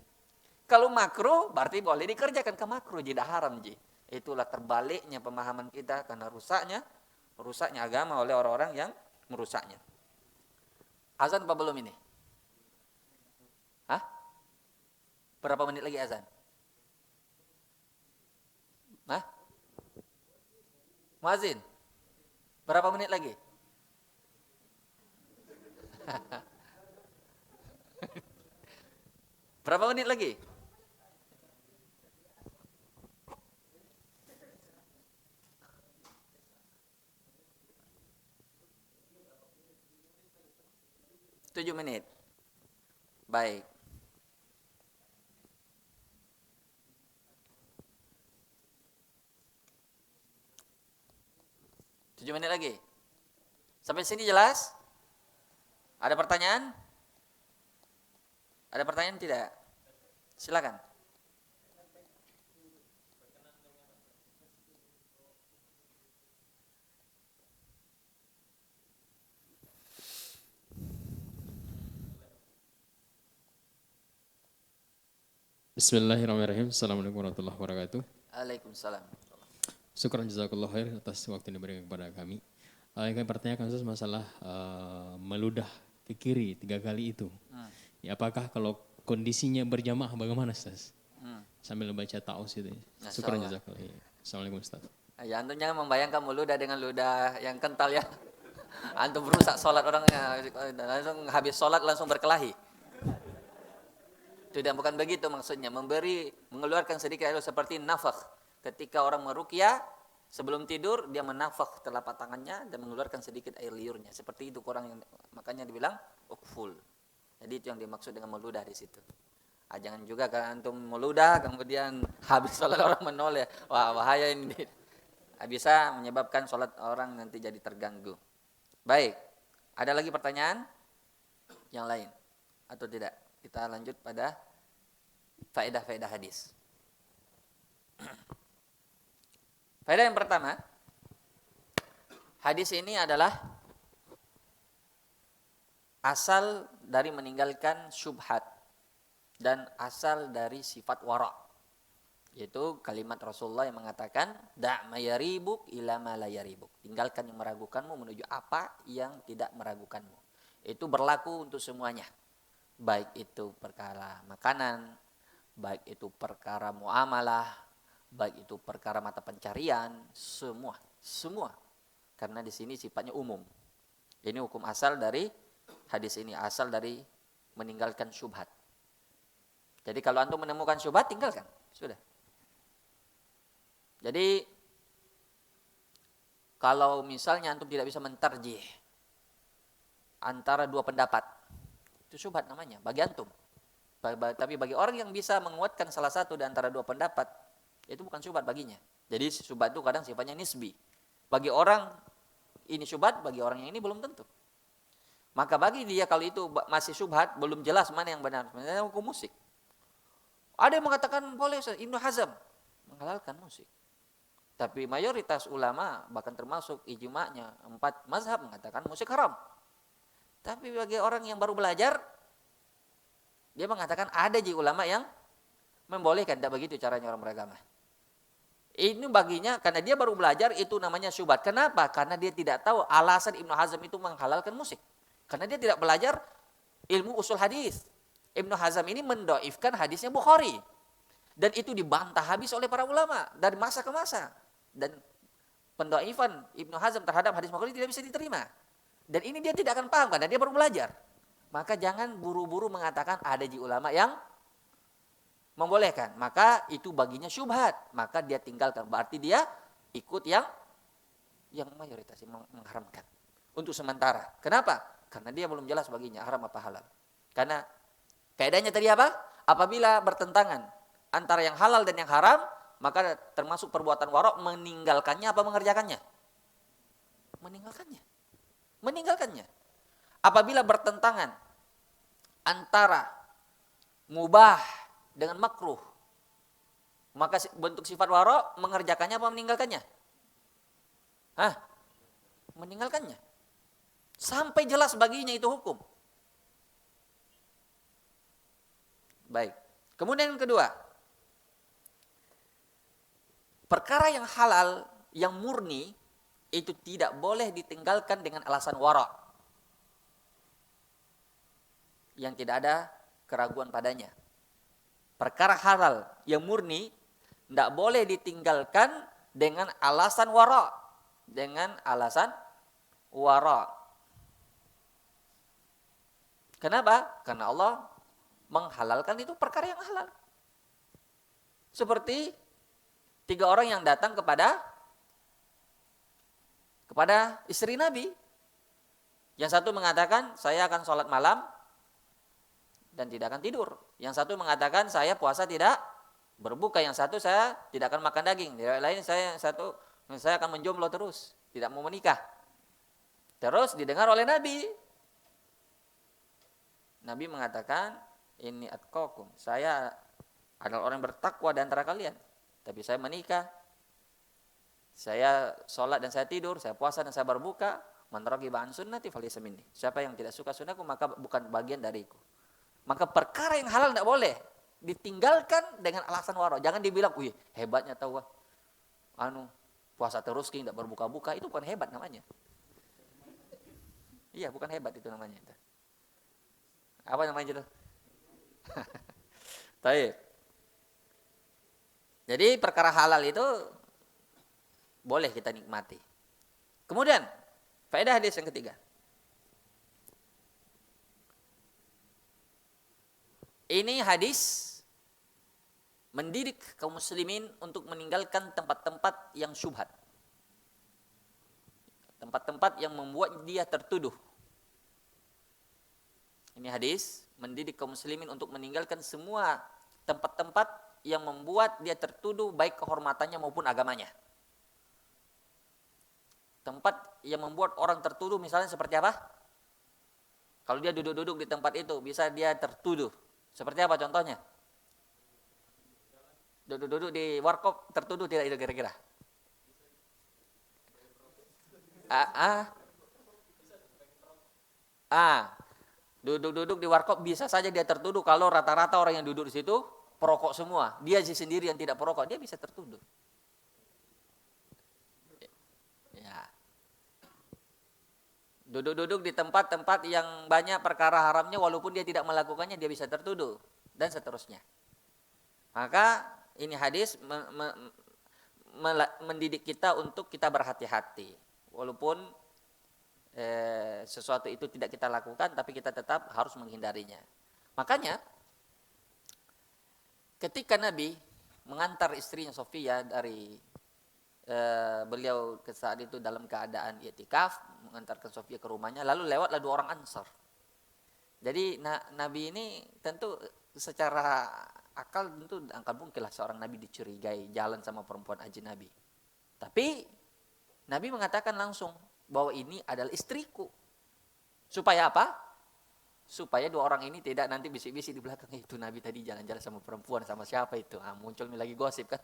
Kalau makruh berarti boleh dikerjakan. Ke makruh tidak haram ji. Itulah terbaliknya pemahaman kita karena rusaknya agama oleh orang-orang yang merusaknya. Azan apa belum ini? Hah? Berapa menit lagi azan? Hah? Muazin? Berapa menit lagi? Berapa menit lagi? Tujuh menit. Baik. Tujuh menit lagi. Sampai sini jelas? Ada pertanyaan? Ada pertanyaan tidak? Silakan. Bismillahirrahmanirrahim. Assalamualaikum warahmatullahi wabarakatuh. Waalaikumsalam. Syukran jazakallah khair atas waktu yang diberikan kepada kami. Yang kami pertanyakan Ustaz masalah meludah ke kiri 3 kali itu. Ya, apakah kalau kondisinya berjamaah bagaimana Ustaz? Sambil baca ta'awuz itu. Syukran jazakallah. Assalamualaikum Ustaz. Ya, antum jangan membayangkan ludah dengan ludah yang kental ya. Antum merusak sholat orangnya, langsung habis sholat langsung berkelahi. Tidak, bukan begitu maksudnya. Mengeluarkan sedikit air seperti nafakh. Ketika orang meruqyah sebelum tidur dia menafakh telapak tangannya dan mengeluarkan sedikit air liurnya. Seperti itu orang yang makanya dibilang ukful. Jadi itu yang dimaksud dengan meludah di situ. Jangan juga kan antum meludah kemudian habis sholat orang menoleh. Wah, bahaya ini. Bisa menyebabkan sholat orang nanti jadi terganggu. Baik. Ada lagi pertanyaan yang lain atau tidak? Kita lanjut pada faedah-faedah hadis. Faedah yang pertama, hadis ini adalah asal dari meninggalkan syubhat dan asal dari sifat wara'. Yaitu kalimat Rasulullah yang mengatakan da' ma yaribuk ila ma la yaribuk. Tinggalkan yang meragukanmu menuju apa yang tidak meragukanmu. Itu berlaku untuk semuanya. Baik itu perkara makanan, baik itu perkara muamalah, baik itu perkara mata pencarian, semua. Karena di sini sifatnya umum. Ini hukum asal dari hadis ini, asal dari meninggalkan syubhat. Jadi kalau antum menemukan syubhat, tinggalkan, sudah. Jadi kalau misalnya antum tidak bisa mentarjih antara dua pendapat, itu syubhat namanya bagi antum. Tapi bagi orang yang bisa menguatkan salah satu di antara dua pendapat, itu bukan syubhat baginya. Jadi syubhat itu kadang sifatnya nisbi. Bagi orang ini syubhat, bagi orang yang ini belum tentu. Maka bagi dia kalau itu masih syubhat, belum jelas mana yang benar. Sebenarnya hukum musik. Ada yang mengatakan boleh, Ibnu Hazm menghalalkan musik. Tapi mayoritas ulama bahkan termasuk ijma'nya 4 mazhab mengatakan musik haram. Tapi bagi orang yang baru belajar, dia mengatakan ada ulama yang membolehkan. Tidak begitu caranya orang beragama. Ini baginya karena dia baru belajar itu namanya syubhat. Kenapa? Karena dia tidak tahu alasan Ibnu Hazm itu menghalalkan musik. Karena dia tidak belajar ilmu usul hadis. Ibnu Hazm ini mendoifkan hadisnya Bukhari. Dan itu dibantah habis oleh para ulama dari masa ke masa. Dan pendoifan Ibnu Hazm terhadap hadis Bukhari tidak bisa diterima. Dan ini dia tidak akan paham karena dia baru belajar. Maka jangan buru-buru mengatakan ada ulama yang membolehkan. Maka itu baginya syubhat. Maka dia tinggalkan. Berarti dia ikut yang mayoritas yang mengharamkan. Untuk sementara. Kenapa? Karena dia belum jelas baginya haram apa halal. Karena kaidahnya tadi apa? Apabila bertentangan antara yang halal dan yang haram, maka termasuk perbuatan warok meninggalkannya apa mengerjakannya? Meninggalkannya. Apabila bertentangan antara mubah dengan makruh, maka bentuk sifat warok mengerjakannya apa meninggalkannya? Meninggalkannya. Sampai jelas baginya itu hukum. Baik. Kemudian yang kedua, perkara yang halal, yang murni, itu tidak boleh ditinggalkan dengan alasan wara'. Yang tidak ada keraguan padanya. Perkara halal yang murni, tidak boleh ditinggalkan dengan alasan wara'. Dengan alasan wara. Kenapa? Karena Allah menghalalkan itu perkara yang halal. Seperti 3 orang yang datang kepada istri Nabi. Yang satu mengatakan, saya akan sholat malam dan tidak akan tidur. Yang satu mengatakan, saya puasa tidak berbuka. Yang satu, saya tidak akan makan daging. Yang lain, saya akan menjomblo terus, tidak mau menikah. Terus didengar oleh Nabi. Nabi mengatakan, ini atqakum, saya adalah orang bertakwa di antara kalian. Tapi saya menikah, saya sholat dan saya tidur, saya puasa dan saya berbuka. Man raghiba an sunnati falaysa minni. Siapa yang tidak suka sunnahku maka bukan bagian dariku. Maka perkara yang halal tidak boleh ditinggalkan dengan alasan waro. Jangan dibilang, wih hebatnya tahu puasa terus tidak berbuka-buka, itu bukan hebat namanya. Iya, bukan hebat itu namanya. Apa namanya itu? Baik. Jadi perkara halal itu boleh kita nikmati. Kemudian faedah hadis yang ketiga. Ini hadis mendidik kaum muslimin untuk meninggalkan tempat-tempat yang syubhat. Tempat-tempat yang membuat dia tertuduh. Ini hadis mendidik kaum muslimin untuk meninggalkan semua tempat-tempat yang membuat dia tertuduh baik kehormatannya maupun agamanya. Tempat yang membuat orang tertuduh misalnya seperti apa? Kalau dia duduk-duduk di tempat itu bisa dia tertuduh. Seperti apa contohnya? Duduk-duduk di warkop tertuduh tidak itu kira-kira? Duduk-duduk di warkop bisa saja dia tertuduh kalau rata-rata orang yang duduk di situ perokok semua. Dia sendiri yang tidak perokok, dia bisa tertuduh. Ya. Duduk-duduk di tempat-tempat yang banyak perkara haramnya walaupun dia tidak melakukannya dia bisa tertuduh dan seterusnya. Maka ini hadis mendidik kita untuk kita berhati-hati. Walaupun sesuatu itu tidak kita lakukan tapi kita tetap harus menghindarinya. Makanya ketika Nabi mengantar istrinya Sofia dari beliau ke saat itu dalam keadaan i'tikaf, mengantarkan Sofia ke rumahnya, lalu lewatlah 2 orang Ansar. Jadi Nabi ini tentu secara akal tentu angkat mungkin lah seorang Nabi dicurigai jalan sama perempuan ajnabi. Tapi Nabi mengatakan langsung bahwa ini adalah istriku. Supaya apa? Supaya 2 orang ini tidak nanti bisik-bisik di belakang, itu Nabi tadi jalan-jalan sama perempuan, sama siapa itu? Muncul lagi gosip kan.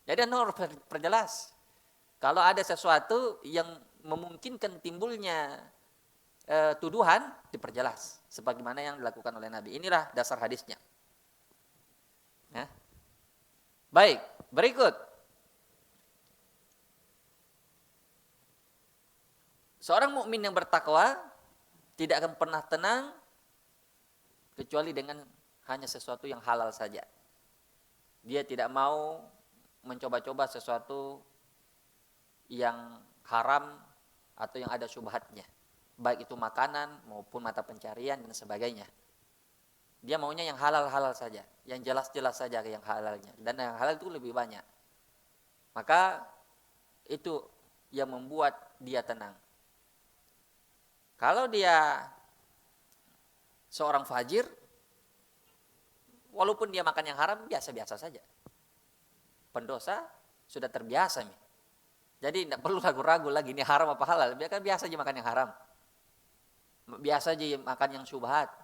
Jadi Nur perjelas. Kalau ada sesuatu yang memungkinkan timbulnya tuduhan, diperjelas. Sebagaimana yang dilakukan oleh Nabi. Inilah dasar hadisnya. Ya. Baik, berikut. Seorang mukmin yang bertakwa tidak akan pernah tenang kecuali dengan hanya sesuatu yang halal saja. Dia tidak mau mencoba-coba sesuatu yang haram atau yang ada syubhatnya. Baik itu makanan maupun mata pencarian dan sebagainya. Dia maunya yang halal-halal saja, yang jelas-jelas saja yang halalnya. Dan yang halal itu lebih banyak. Maka itu yang membuat dia tenang. Kalau dia seorang fajir, walaupun dia makan yang haram, biasa-biasa saja. Pendosa sudah terbiasa nih. Jadi tidak perlu ragu-ragu lagi ini haram apa halal. Biarkan biasa aja makan yang haram. Biasa aja makan yang syubhat.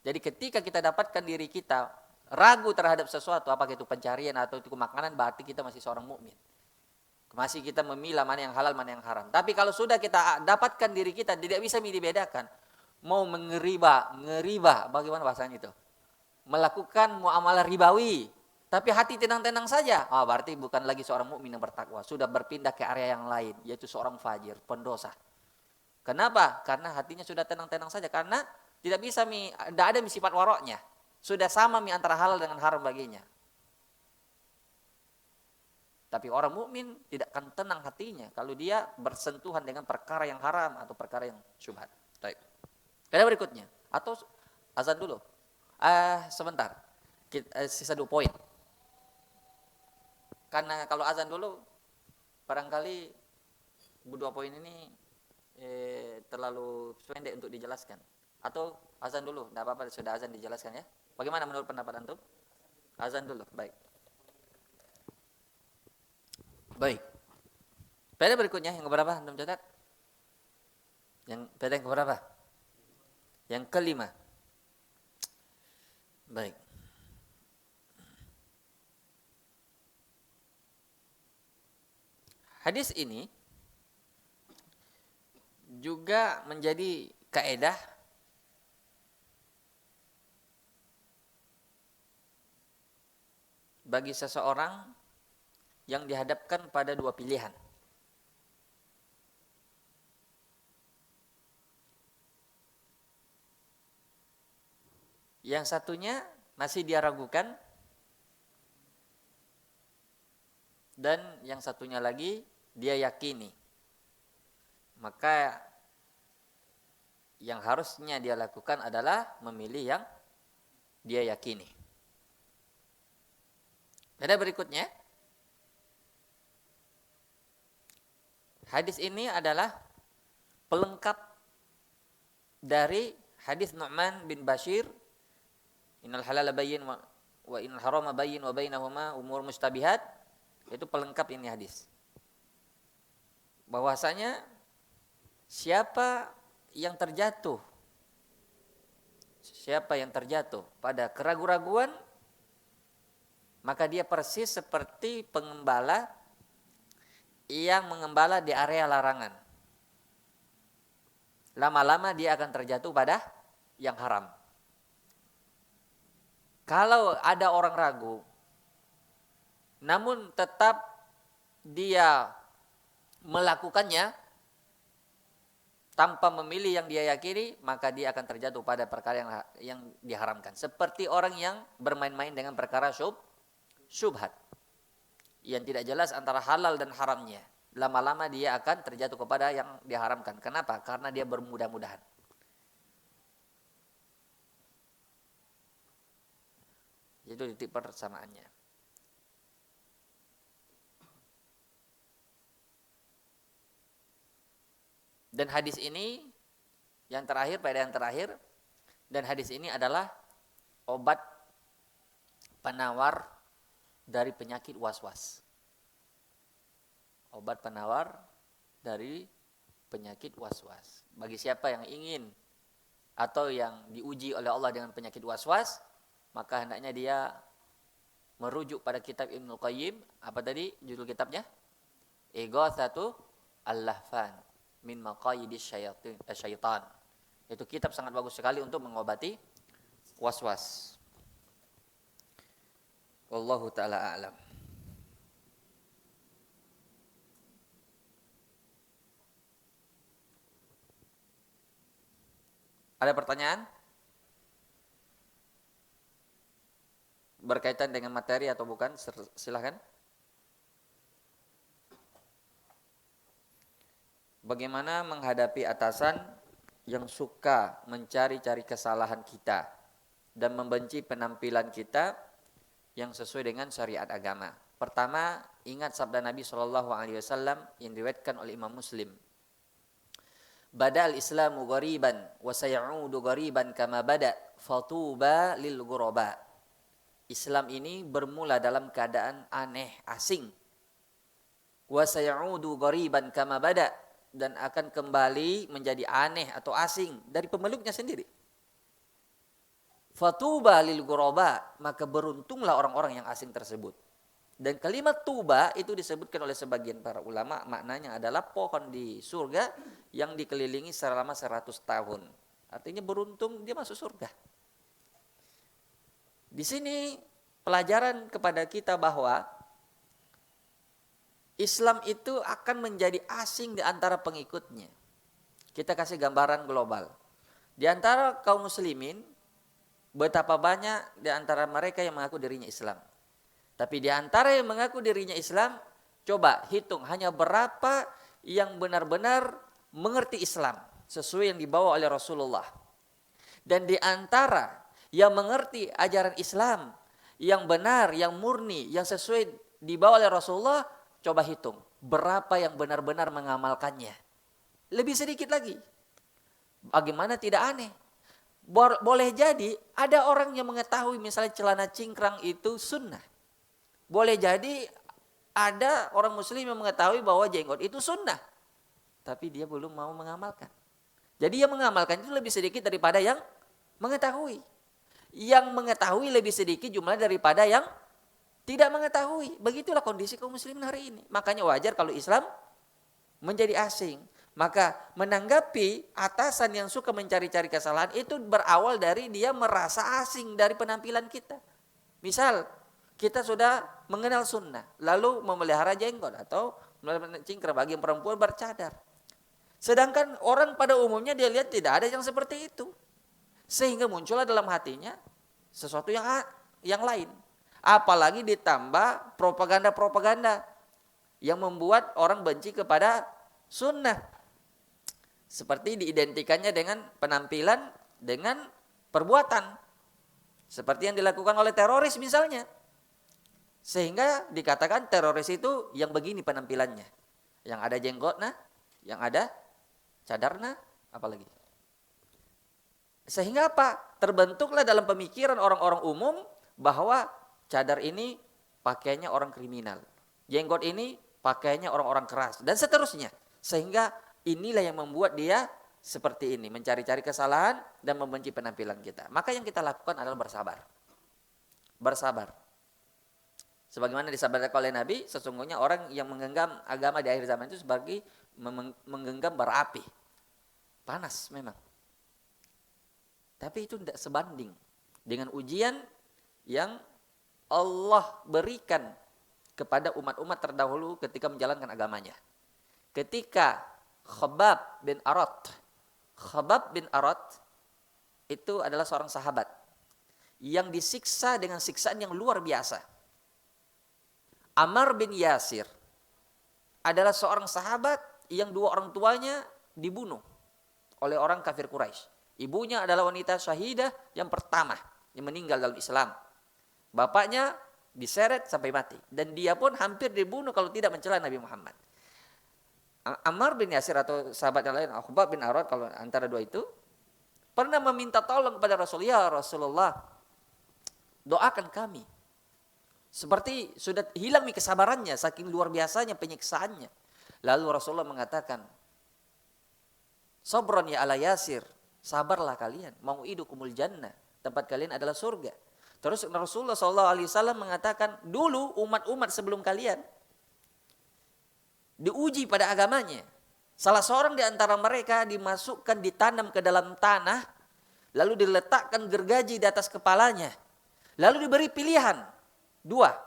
Jadi ketika kita dapatkan diri kita ragu terhadap sesuatu, apakah itu pencarian atau itu makanan, berarti kita masih seorang mukmin. Masih kita memilah mana yang halal, mana yang haram. Tapi kalau sudah kita dapatkan diri kita tidak bisa dibedakan. Mau ngeriba, bagaimana bahasanya itu? Melakukan muamalah ribawi, tapi hati tenang-tenang saja. Berarti bukan lagi seorang mukmin yang bertakwa. Sudah berpindah ke area yang lain, yaitu seorang fajir, pendosa. Kenapa? Karena hatinya sudah tenang-tenang saja. Karena tidak bisa tidak ada sifat waroknya. Sudah sama antara halal dengan haram baginya. Tapi orang mukmin tidak akan tenang hatinya kalau dia bersentuhan dengan perkara yang haram atau perkara yang syubhat. Baik. Kaidah berikutnya atau azan dulu. Sebentar. Sisa 2 poin. Karena kalau azan dulu barangkali 2 poin ini terlalu pendek untuk dijelaskan. Atau azan dulu, tidak apa-apa sudah azan dijelaskan ya. Bagaimana menurut pendapat antum? Azan dulu, baik. Baik. Faedah berikutnya yang keberapa antum catat? Yang faedah yang keberapa? Yang kelima. Baik. Hadis ini juga menjadi kaedah bagi seseorang yang dihadapkan pada 2 pilihan. Yang satunya masih dia ragukan, dan yang satunya lagi dia yakini. Maka yang harusnya dia lakukan adalah memilih yang dia yakini. Ada berikutnya. Hadis ini adalah pelengkap dari hadis Nu'man bin Bashir, innal halala bayyin wa innal harama bayyin wa bainahuma umur mustabihat. Itu pelengkap ini hadis. Bahwasanya siapa yang terjatuh pada keraguan-raguan, maka dia persis seperti pengembala yang mengembala di area larangan. Lama-lama dia akan terjatuh pada yang haram. Kalau ada orang ragu, namun tetap dia melakukannya tanpa memilih yang dia yakini, maka dia akan terjatuh pada perkara yang diharamkan. Seperti orang yang bermain-main dengan perkara syubhat yang tidak jelas antara halal dan haramnya. Lama-lama dia akan terjatuh kepada yang diharamkan. Kenapa? Karena dia bermudah-mudahan. Itu titik persamaannya. Dan hadis ini yang terakhir, pada yang terakhir, dan hadis ini adalah obat penawar dari penyakit was-was. Obat penawar dari penyakit was-was. Bagi siapa yang ingin atau yang diuji oleh Allah dengan penyakit was-was, maka hendaknya dia merujuk pada kitab Ibnul Qayyim. Apa tadi judul kitabnya? Ighatsatu al-Lahfan min maqayidis syaitan. Itu kitab sangat bagus sekali untuk mengobati was-was. Wallahu ta'ala a'lam. Ada pertanyaan? Berkaitan dengan materi atau bukan? Silakan. Bagaimana menghadapi atasan yang suka mencari-cari kesalahan kita dan membenci penampilan kita yang sesuai dengan syariat agama? Pertama, ingat sabda Nabi SAW yang diriwayatkan oleh Imam Muslim. Badal Islamu ghariban wa sayaudu ghariban kama bada fatuba lil ghuraba. Islam ini bermula dalam keadaan aneh, asing. Wa sayaudu ghariban kama bada, dan akan kembali menjadi aneh atau asing dari pemeluknya sendiri. Fatuba lil ghuraba, maka beruntunglah orang-orang yang asing tersebut. Dan kalimat tuba itu disebutkan oleh sebagian para ulama, maknanya adalah pohon di surga yang dikelilingi selama 100 tahun. Artinya beruntung dia masuk surga. Di sini pelajaran kepada kita bahwa Islam itu akan menjadi asing di antara pengikutnya. Kita kasih gambaran global. Di antara kaum muslimin, betapa banyak di antara mereka yang mengaku dirinya Islam. Tapi di antara yang mengaku dirinya Islam, Coba hitung hanya berapa yang benar-benar mengerti Islam sesuai yang dibawa oleh Rasulullah. Dan di antara yang mengerti ajaran Islam yang benar, yang murni, yang sesuai dibawa oleh Rasulullah, coba hitung berapa yang benar-benar mengamalkannya. Lebih sedikit lagi. Bagaimana tidak aneh? Boleh jadi ada orang yang mengetahui misalnya celana cingkrang itu sunnah. Boleh jadi ada orang muslim yang mengetahui bahwa jenggot itu sunnah. Tapi dia belum mau mengamalkan. Jadi yang mengamalkan itu lebih sedikit daripada yang mengetahui. Yang mengetahui lebih sedikit jumlah daripada yang tidak mengetahui. Begitulah kondisi kaum muslimin hari ini. Makanya wajar kalau Islam menjadi asing. Maka menanggapi atasan yang suka mencari-cari kesalahan itu berawal dari dia merasa asing dari penampilan kita. Misal kita sudah mengenal sunnah, lalu memelihara jenggot atau memelihara cingkrang bagi yang perempuan bercadar. Sedangkan orang pada umumnya dia lihat tidak ada yang seperti itu. Sehingga muncullah dalam hatinya sesuatu yang lain. Apalagi ditambah propaganda-propaganda yang membuat orang benci kepada sunnah. Seperti diidentikannya dengan penampilan, dengan perbuatan. Seperti yang dilakukan oleh teroris misalnya. Sehingga dikatakan teroris itu yang begini penampilannya. Yang ada jenggotnya, yang ada cadarnya, apalagi. Sehingga apa? Terbentuklah dalam pemikiran orang-orang umum bahwa cadar ini pakainya orang kriminal. Jenggot ini pakainya orang-orang keras. Dan seterusnya. Sehingga inilah yang membuat dia seperti ini. Mencari-cari kesalahan dan membenci penampilan kita. Maka yang kita lakukan adalah bersabar. Bersabar. Sebagaimana disabdakan oleh Nabi, sesungguhnya orang yang menggenggam agama di akhir zaman itu sebagai menggenggam bara api. Panas memang. Tapi itu tidak sebanding dengan ujian yang Allah berikan kepada umat-umat terdahulu ketika menjalankan agamanya. Ketika Khabbab bin Arat itu adalah seorang sahabat yang disiksa dengan siksaan yang luar biasa. Ammar bin Yasir adalah seorang sahabat yang dua orang tuanya dibunuh oleh orang kafir Quraisy. Ibunya adalah wanita syahidah yang pertama yang meninggal dalam Islam. Bapaknya diseret sampai mati. Dan dia pun hampir dibunuh kalau tidak mencela Nabi Muhammad. Ammar bin Yasir atau sahabat yang lain, Khabbab bin Arat, kalau antara dua itu, pernah meminta tolong kepada Rasulullah, Rasulullah, doakan kami. Seperti sudah hilang kesabarannya, saking luar biasanya penyiksaannya. Lalu Rasulullah mengatakan, Sabran ya ala Yasir, sabarlah kalian, mau'idukumul jannah, tempat kalian adalah surga. Terus Rasulullah SAW mengatakan, dulu umat-umat sebelum kalian diuji pada agamanya. Salah seorang di antara mereka dimasukkan, ditanam ke dalam tanah, lalu diletakkan gergaji di atas kepalanya. Lalu diberi pilihan, dua.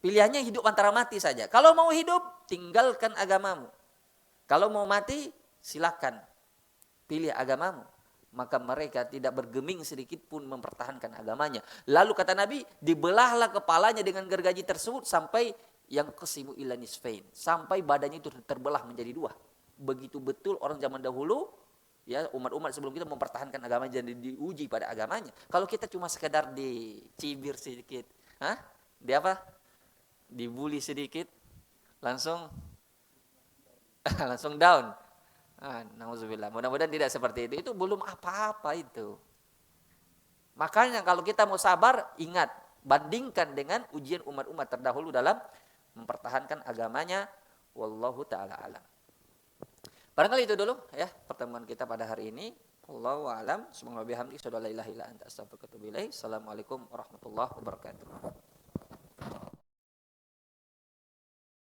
Pilihannya hidup antara mati saja. Kalau mau hidup, tinggalkan agamamu. Kalau mau mati, silakan pilih agamamu. Maka mereka tidak bergeming sedikit pun mempertahankan agamanya. Lalu kata Nabi, dibelahlah kepalanya dengan gergaji tersebut sampai yang qasimu ila nisfain, sampai badannya itu terbelah menjadi dua. Begitu betul orang zaman dahulu, ya umat-umat sebelum kita mempertahankan agamanya dan diuji pada agamanya. Kalau kita cuma sekedar dicibir sedikit, di apa? Dibully sedikit, langsung down. Nauzubillah. Mudah-mudahan tidak seperti itu. Itu belum apa-apa itu. Makanya kalau kita mau sabar, ingat, bandingkan dengan ujian umat-umat terdahulu dalam mempertahankan agamanya. Wallahu ta'ala alam. Barangkali itu dulu ya pertemuan kita pada hari ini. Wallahu a'lam. Subhanallah bihamdihi, asyhadu an la ilaha illa anta, astaghfiruka wa atubu ilaik. Assalamualaikum warahmatullahi wabarakatuh.